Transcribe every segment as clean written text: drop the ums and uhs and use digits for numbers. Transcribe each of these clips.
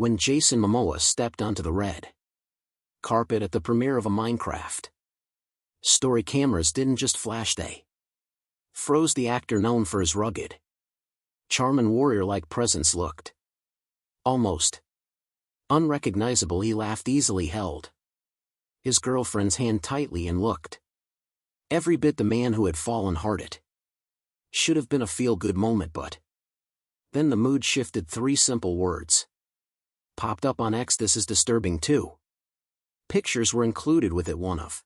when Jason Momoa stepped onto the red carpet at the premiere of a Minecraft story. Cameras didn't just flash, they froze. The actor, known for his rugged charm and warrior-like presence, looked almost unrecognizable. He laughed easily, held his girlfriend's hand tightly, and looked every bit the man who had fallen hard. It should have been a feel-good moment, but then the mood shifted. 3 simple words popped up on X: "This is disturbing too." Pictures were included with it, one of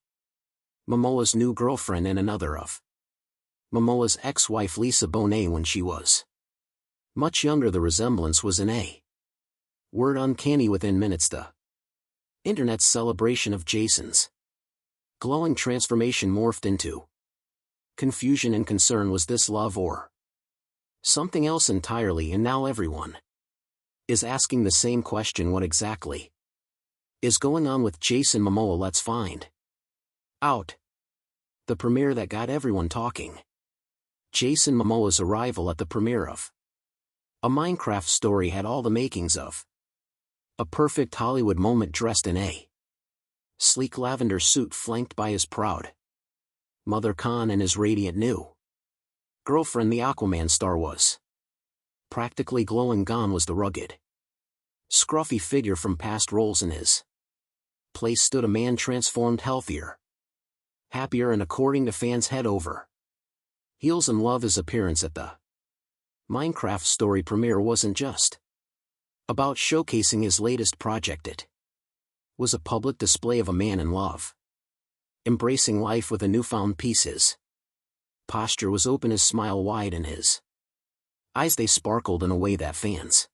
Momoa's new girlfriend and another of Momoa's ex-wife Lisa Bonet when she was much younger. The resemblance was in a word: uncanny. Within minutes, the internet's celebration of Jason's glowing transformation morphed into confusion and concern. Was this love or something else entirely? And now everyone is asking the same question: what exactly is going on with Jason Momoa? Let's find out. The premiere that got everyone talking. Jason Momoa's arrival at the premiere of a Minecraft story had all the makings of a perfect Hollywood moment. Dressed in a sleek lavender suit, flanked by his proud mother Khan and his radiant new girlfriend, the Aquaman star, was practically glowing. Gone was the rugged, scruffy figure from past roles. In his place stood a man transformed, healthier, happier, and, according to fans, head over heels in love. His appearance at the Minecraft story premiere wasn't just about showcasing his latest project. It was a public display of a man in love, embracing life with a newfound peace. His posture was open, his smile wide, and his eyes, they sparkled in a way that fans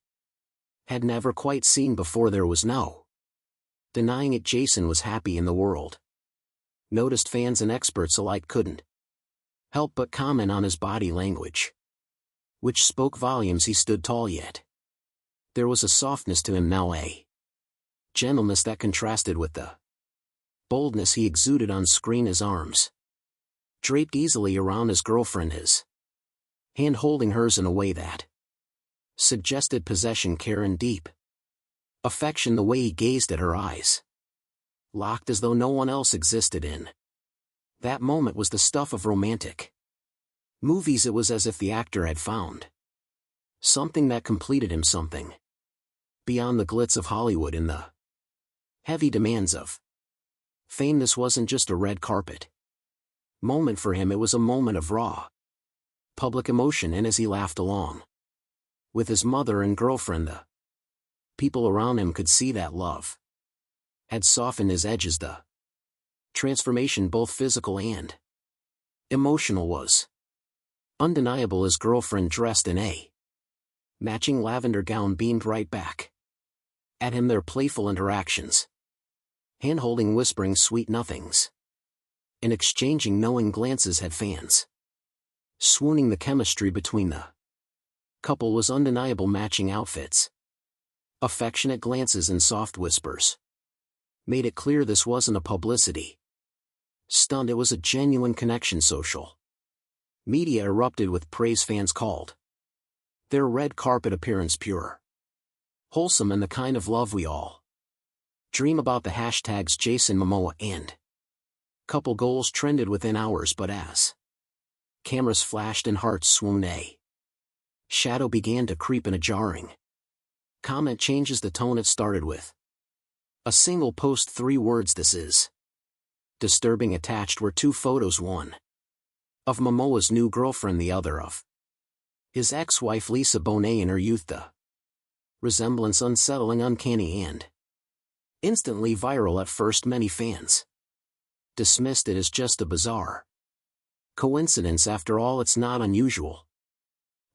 had never quite seen before. There was no denying it. Jason was happy, and the world noticed. Fans and experts alike couldn't help but comment on his body language, which spoke volumes. He stood tall, yet there was a softness to him now, a gentleness that contrasted with the boldness he exuded on screen. His arms draped easily around his girlfriend, his hand holding hers in a way that suggested possession, care, and deep affection. The way he gazed at her, eyes locked as though no one else existed in that moment, was the stuff of romantic movies. It was as if the actor had found something that completed him, something beyond the glitz of Hollywood and the heavy demands of fame. This wasn't just a red carpet moment for him, it was a moment of raw public emotion. And as he laughed along with his mother and girlfriend, the people around him could see that love had softened his edges. The transformation, both physical and emotional, was undeniable. His girlfriend, dressed in a matching lavender gown, beamed right back at him. Their playful interactions, hand-holding, whispering sweet nothings, and exchanging knowing glances, had fans swooning. The chemistry between the couple was undeniable. Matching outfits, affectionate glances, and soft whispers made it clear this wasn't a publicity stunt, it was a genuine connection. Social media erupted with praise. Fans called their red carpet appearance pure, wholesome, and the kind of love we all dream about. The hashtags Jason Momoa and couple goals trended within hours, but as cameras flashed and hearts swooned, a shadow began to creep in. A jarring comment changes the tone. It started with a single post, 3 words: "This is disturbing." Attached were 2 photos, one of Momoa's new girlfriend, the other of his ex-wife Lisa Bonet in her youth. The resemblance unsettling, uncanny, and instantly viral. At first, many fans dismissed it as just a bizarre coincidence. After all, it's not unusual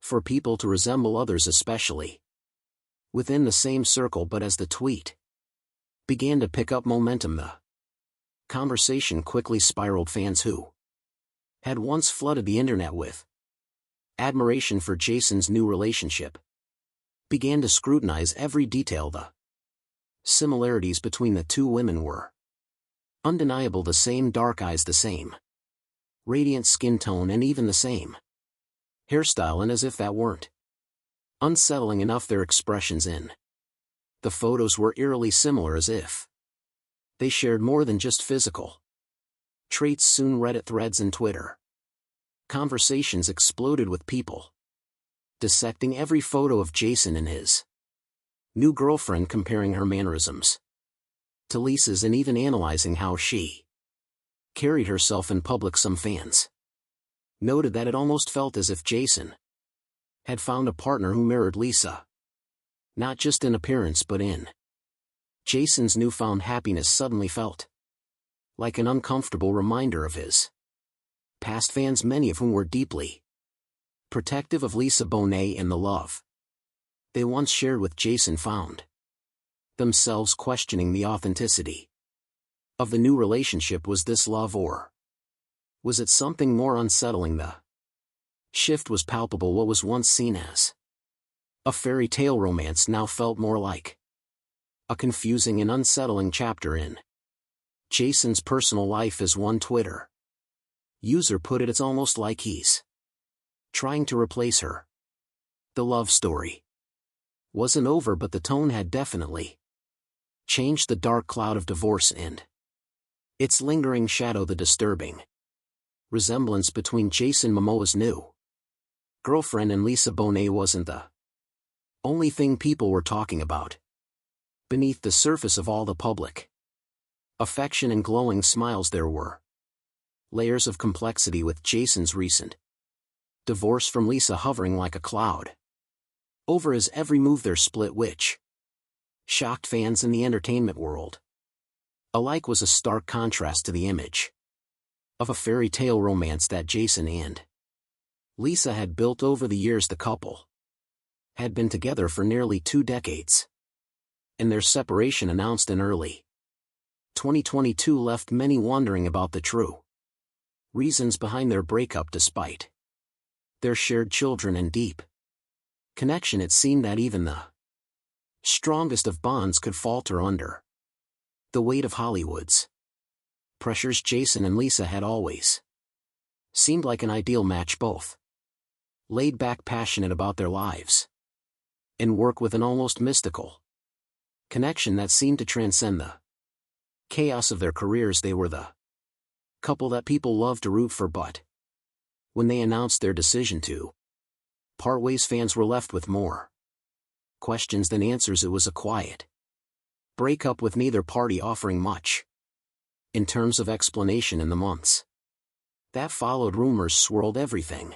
for people to resemble others, especially within the same circle. But as the tweet began to pick up momentum, the conversation quickly spiraled. Fans who had once flooded the internet with admiration for Jason's new relationship began to scrutinize every detail. The similarities between the two women were undeniable: the same dark eyes, the same radiant skin tone, and even the same hairstyle. And as if that weren't unsettling enough, their expressions in The photos were eerily similar, as if they shared more than just physical traits. Soon Reddit threads and Twitter conversations exploded with people dissecting every photo of Jason and his new girlfriend, comparing her mannerisms to Lisa's and even analyzing how she carried herself in public. Some fans noted that it almost felt as if Jason had found a partner who mirrored Lisa, not just in appearance but in Jason's newfound happiness. Suddenly felt like an uncomfortable reminder of his past. Fans, many of whom were deeply protective of Lisa Bonet and the love they once shared with Jason, found themselves questioning the authenticity of the new relationship. Was this love, or was it something more unsettling? The shift was palpable. What was once seen as a fairy tale romance now felt more like a confusing and unsettling chapter in Jason's personal life. As one Twitter user put it, it's almost like he's trying to replace her. The love story wasn't over, but the tone had definitely changed. The dark cloud of divorce and its lingering shadow. The disturbing resemblance between Jason Momoa's new girlfriend and Lisa Bonet wasn't the only thing people were talking about. Beneath the surface of all the public affection and glowing smiles, there were layers of complexity, with Jason's recent divorce from Lisa hovering like a cloud over his every move. Their split, which shocked fans in the entertainment world alike, was a stark contrast to the image of a fairy tale romance that Jason and Lisa had built over the years. The couple had been together for nearly 2 decades, and their separation, announced in early 2022, left many wondering about the true reasons behind their breakup. Despite their shared children and deep connection, it seemed that even the strongest of bonds could falter under the weight of Hollywood's pressures. Jason and Lisa had always seemed like an ideal match, both laid back, passionate about their lives and work, with an almost mystical connection that seemed to transcend the chaos of their careers. They were the couple that people loved to root for, but when they announced their decision to part ways, fans were left with more questions than answers. It was a quiet breakup, with neither party offering much in terms of explanation. In the months that followed, rumors swirled, everything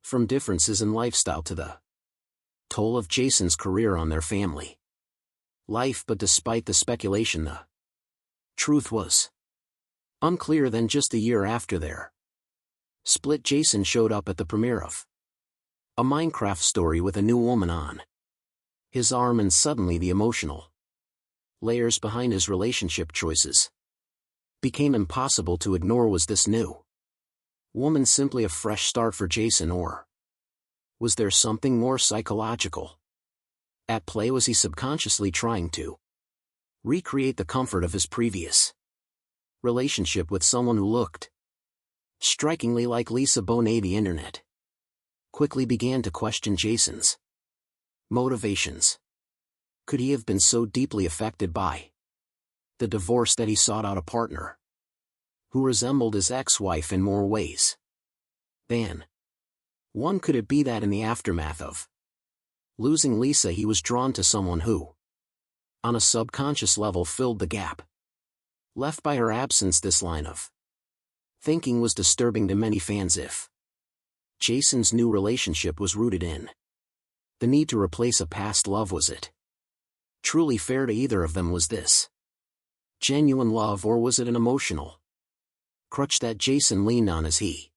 from differences in lifestyle to the toll of Jason's career on their family life. But despite the speculation, the truth was unclear. Then, just a year after their split, Jason showed up at the premiere of a Minecraft story with a new woman on his arm, and suddenly the emotional layers behind his relationship choices became impossible to ignore. Was this new woman simply a fresh start for Jason, or was there something more psychological at play? Was he subconsciously trying to recreate the comfort of his previous relationship with someone who looked strikingly like Lisa Bonet? The internet quickly began to question Jason's motivations. Could he have been so deeply affected by the divorce that he sought out a partner who resembled his ex-wife in more ways than one? Could it be that in the aftermath of losing Lisa, he was drawn to someone who, on a subconscious level, filled the gap left by her absence? This line of thinking was disturbing to many fans. If Jason's new relationship was rooted in the need to replace a past love, was it truly fair to either of them? Was this genuine love, or was it an emotional crutch that Jason leaned on as he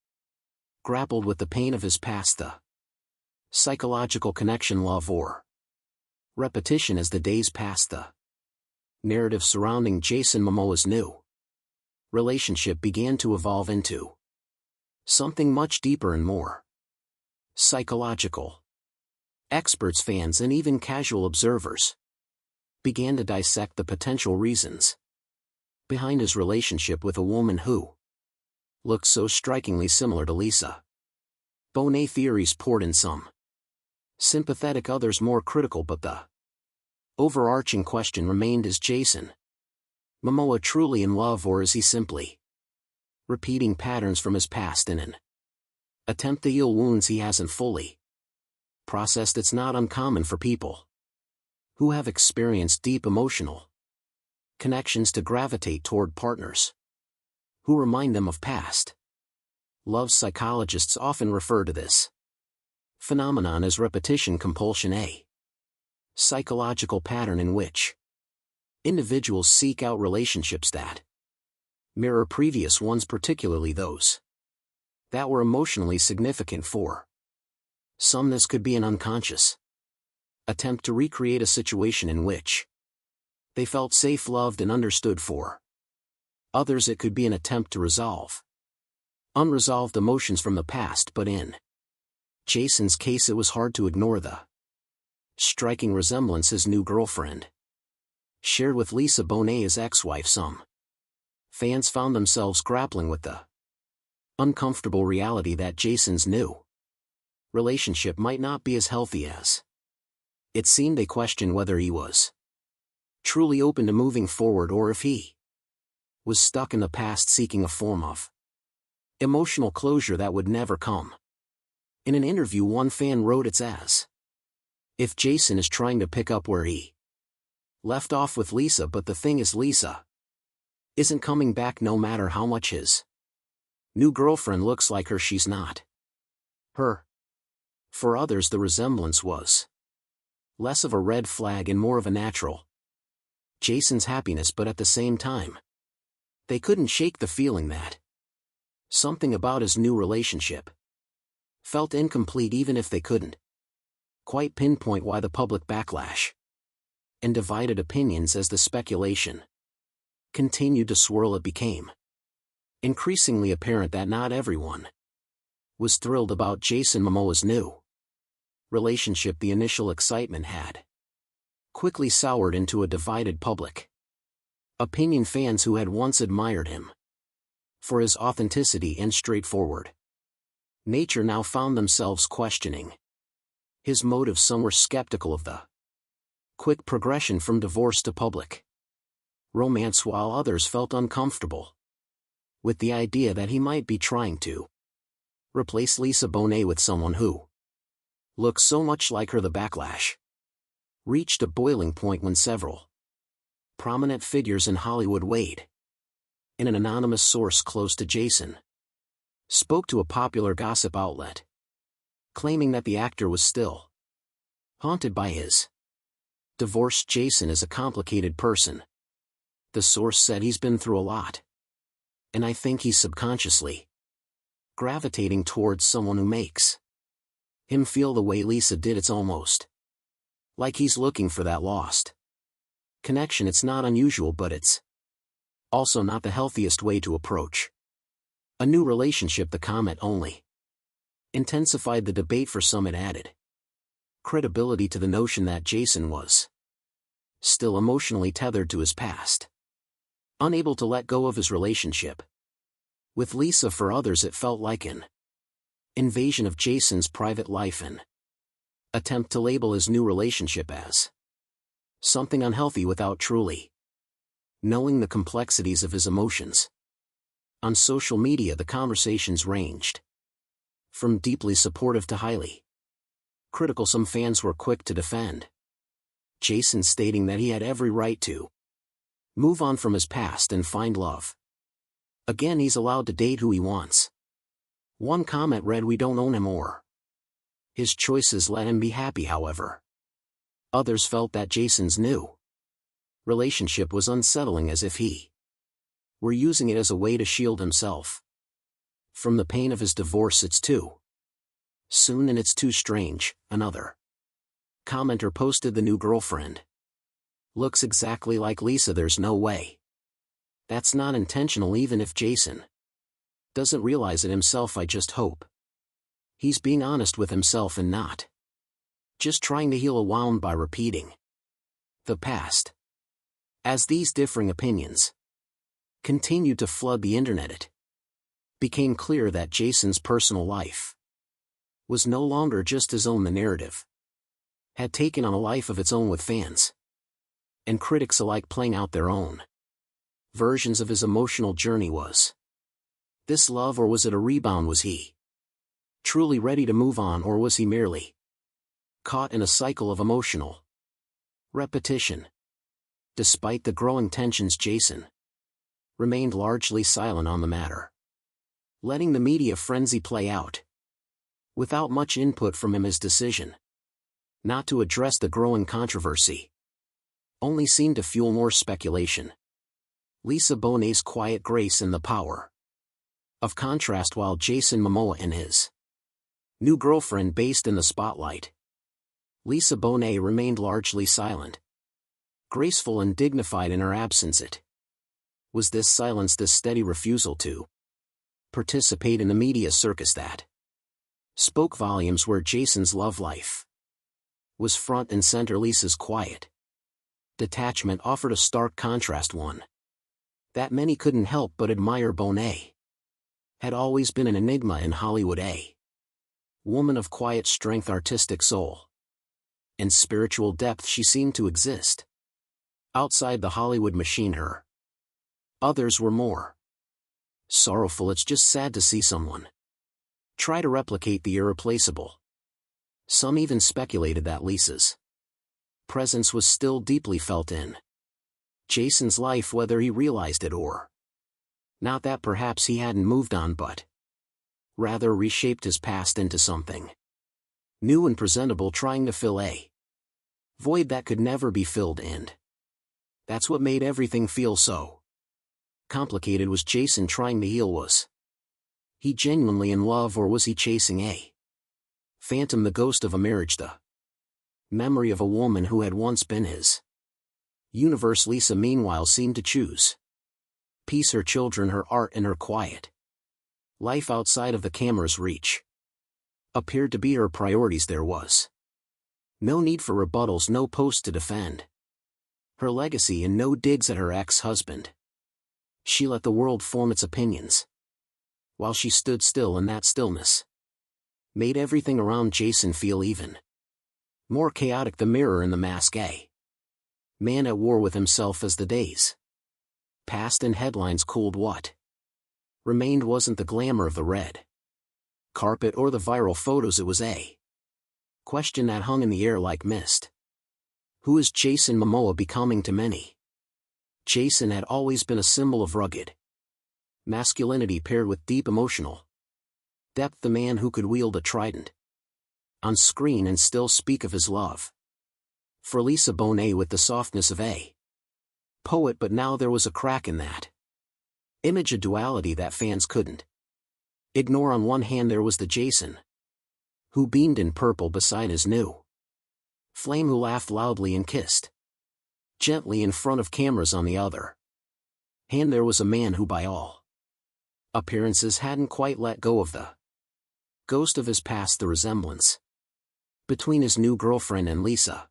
grappled with the pain of his past? The psychological connection, love, or repetition? As the days passed, the narrative surrounding Jason Momoa's new relationship began to evolve into something much deeper and more psychological. Experts, fans, and even casual observers began to dissect the potential reasons behind his relationship with a woman who looked so strikingly similar to Lisa Bonet. Theories poured in, some sympathetic, others more critical, but the Overarching question remained: is Jason Momoa truly in love, or is he simply repeating patterns from his past in an attempt to heal wounds he hasn't fully processed? It's not uncommon for people who have experienced deep emotional connections to gravitate toward partners who remind them of past love. Psychologists often refer to this phenomenon as repetition compulsion, a psychological pattern in which individuals seek out relationships that mirror previous ones, particularly those that were emotionally significant for some. This could be an unconscious attempt to recreate a situation in which they felt safe, loved, and understood. For others, it could be an attempt to resolve unresolved emotions from the past, but in Jason's case it was hard to ignore the striking resemblance his new girlfriend shared with Lisa Bonet, his ex-wife. Some fans found themselves grappling with the uncomfortable reality that Jason's new relationship might not be as healthy as it seemed. They questioned whether he was truly open to moving forward, or if he was stuck in the past seeking a form of emotional closure that would never come. In an interview, one fan wrote, "It's as if Jason is trying to pick up where he left off with Lisa, but the thing is, Lisa isn't coming back no matter how much his new girlfriend looks like her. She's not her." For others, the resemblance was less of a red flag and more of a natural Jason's happiness, but at the same time, they couldn't shake the feeling that something about his new relationship felt incomplete, even if they couldn't quite pinpoint why. The public backlash and divided opinions as the speculation continued to swirl, it became increasingly apparent that not everyone was thrilled about Jason Momoa's new relationship. The initial excitement had quickly soured into a divided public opinion. Fans who had once admired him for his authenticity and straightforward nature now found themselves questioning his motives. Some were skeptical of the quick progression from divorce to public romance, while others felt uncomfortable with the idea that he might be trying to replace Lisa Bonet with someone who looked so much like her. The backlash reached a boiling point when several prominent figures in Hollywood weighed in. An anonymous source close to Jason spoke to a popular gossip outlet, claiming that the actor was still haunted by his divorce. Jason is a complicated person, the source said. He's been through a lot, and I think he's subconsciously gravitating towards someone who makes him feel the way Lisa did. It's almost like he's looking for that lost connection. It's not unusual, but it's also not the healthiest way to approach a new relationship. The comment only intensified the debate. For some, it added credibility to the notion that Jason was still emotionally tethered to his past, unable to let go of his relationship with Lisa. For others, it felt like an invasion of Jason's private life, an attempt to label his new relationship as something unhealthy without truly knowing the complexities of his emotions. On social media, the conversations ranged from deeply supportive to highly critical. Some fans were quick to defend Jason, stating that he had every right to move on from his past and find love again. He's allowed to date who he wants. One comment read, "We don't own him, or his choices, let him be happy." However, others felt that Jason's new relationship was unsettling, as if he were using it as a way to shield himself from the pain of his divorce. "It's too soon and it's too strange," another commenter posted. "The new girlfriend looks exactly like Lisa. There's no way that's not intentional, even if Jason doesn't realize it himself. I just hope he's being honest with himself and not just trying to heal a wound by repeating the past." As these differing opinions continued to flood the internet, it became clear that Jason's personal life was no longer just his own. The narrative had taken on a life of its own, with fans and critics alike playing out their own versions of his emotional journey. Was this love, or was it a rebound? Was he truly ready to move on, or was he merely caught in a cycle of emotional repetition? Despite the growing tensions, Jason remained largely silent on the matter, letting the media frenzy play out. Without much input from him, his decision not to address the growing controversy only seemed to fuel more speculation. Lisa Bonet's quiet grace and the power of contrast. While Jason Momoa and his new girlfriend based in the spotlight, Lisa Bonet remained largely silent, graceful and dignified in her absence. It was this silence, this steady refusal to participate in the media circus, that spoke volumes. Where Jason's love life was front and center, Lisa's quiet detachment offered a stark contrast, one that many couldn't help but admire. Bonet had always been an enigma in Hollywood, a woman of quiet strength, artistic soul, and spiritual depth. She seemed to exist outside the Hollywood machine. Her others were more sorrowful. It's just sad to see someone try to replicate the irreplaceable. Some even speculated that Lisa's presence was still deeply felt in Jason's life, whether he realized it or not. That perhaps he hadn't moved on, but rather reshaped his past into something new and presentable, trying to fill a void that could never be filled. And that's what made everything feel so complicated. Was Jason trying to heal? Was he genuinely in love, or was he chasing a phantom, the ghost of a marriage, the memory of a woman who had once been his universe? Lisa, meanwhile, seemed to choose peace, her children, her art, and her quiet life outside of the camera's reach appeared to be her priorities. There was no need for rebuttals, no post to defend her legacy, and no digs at her ex-husband. She let the world form its opinions, while she stood still, and that stillness made everything around Jason feel even more chaotic. The mirror in the mask, a man at war with himself. As the days passed and headlines cooled, what remained wasn't the glamour of the red carpet or the viral photos. It was a question that hung in the air like mist. Who is Jason Momoa becoming to many? Jason had always been a symbol of rugged masculinity paired with deep emotional depth, the man who could wield a trident on screen and still speak of his love for Lisa Bonet with the softness of a poet. But now there was a crack in that image, a duality that fans couldn't ignore. On one hand, there was the Jason who beamed in purple beside his new flame, who laughed loudly and kissed gently in front of cameras. On the other hand, there was a man who, by all appearances, hadn't quite let go of the ghost of his past. The resemblance between his new girlfriend and Lisa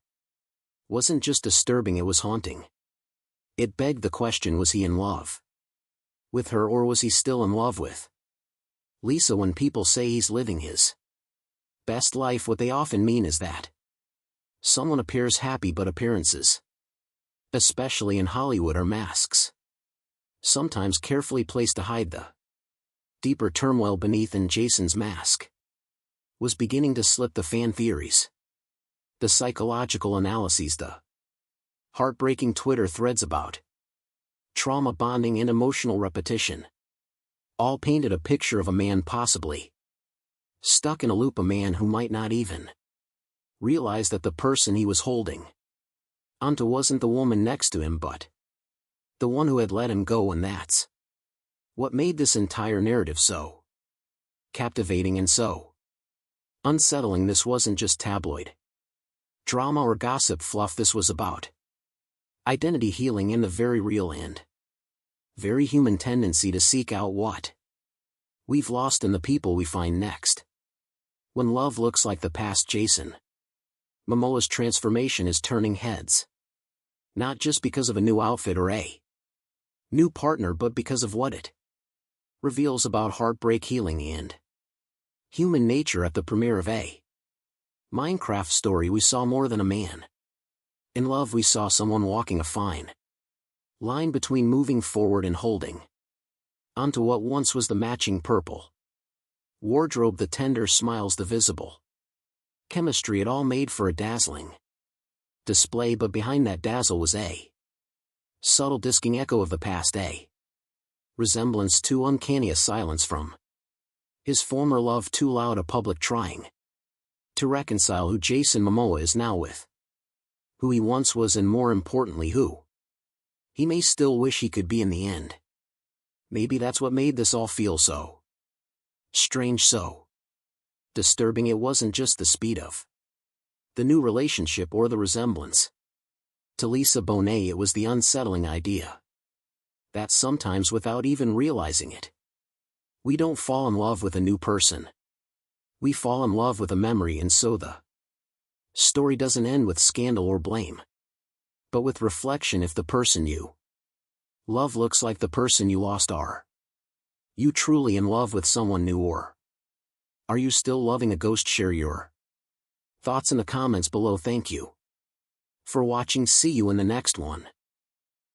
wasn't just disturbing, it was haunting. It begged the question, was he in love with her, or was he still in love with Lisa? When people say he's living his best life, what they often mean is that someone appears happy, but appearances, especially in Hollywood, are masks, sometimes carefully placed to hide the deeper turmoil beneath. And Jason's mask was beginning to slip. The fan theories, the psychological analyses, the heartbreaking Twitter threads about trauma bonding and emotional repetition all painted a picture of a man possibly stuck in a loop, a man who might not even realize that the person he was holding onto wasn't the woman next to him, but the one who had let him go. And that's what made this entire narrative so captivating and so unsettling. This wasn't just tabloid drama or gossip fluff. This was about identity healing and the very real and very human tendency to seek out what we've lost in the people we find next. When love looks like the past, Jason Momoa's transformation is turning heads, not just because of a new outfit or a new partner, but because of what it reveals about heartbreak, healing, and human nature. At the premiere of a Minecraft story, we saw more than a man In love we saw someone walking a fine line between moving forward and holding onto what once was the matching purple wardrobe, the tender smiles, the visible chemistry. It all made for a dazzling display, but behind that dazzle was a subtle disking echo of the past, a resemblance too uncanny, a silence from his former love, too loud, a public trying to reconcile who Jason Momoa is now with who he once was, and more importantly who he may still wish he could be in the end. Maybe that's what made this all feel so strange, so disturbing. It wasn't just the speed of the new relationship or the resemblance to Lisa Bonet, it was the unsettling idea that sometimes, without even realizing it, we don't fall in love with a new person. We fall in love with a memory, and so the story doesn't end with scandal or blame, but with reflection. If the person you love looks like the person you lost, are you truly in love with someone new, or are you still loving a ghost? Share your thoughts in the comments below. Thank you for watching. See you in the next one.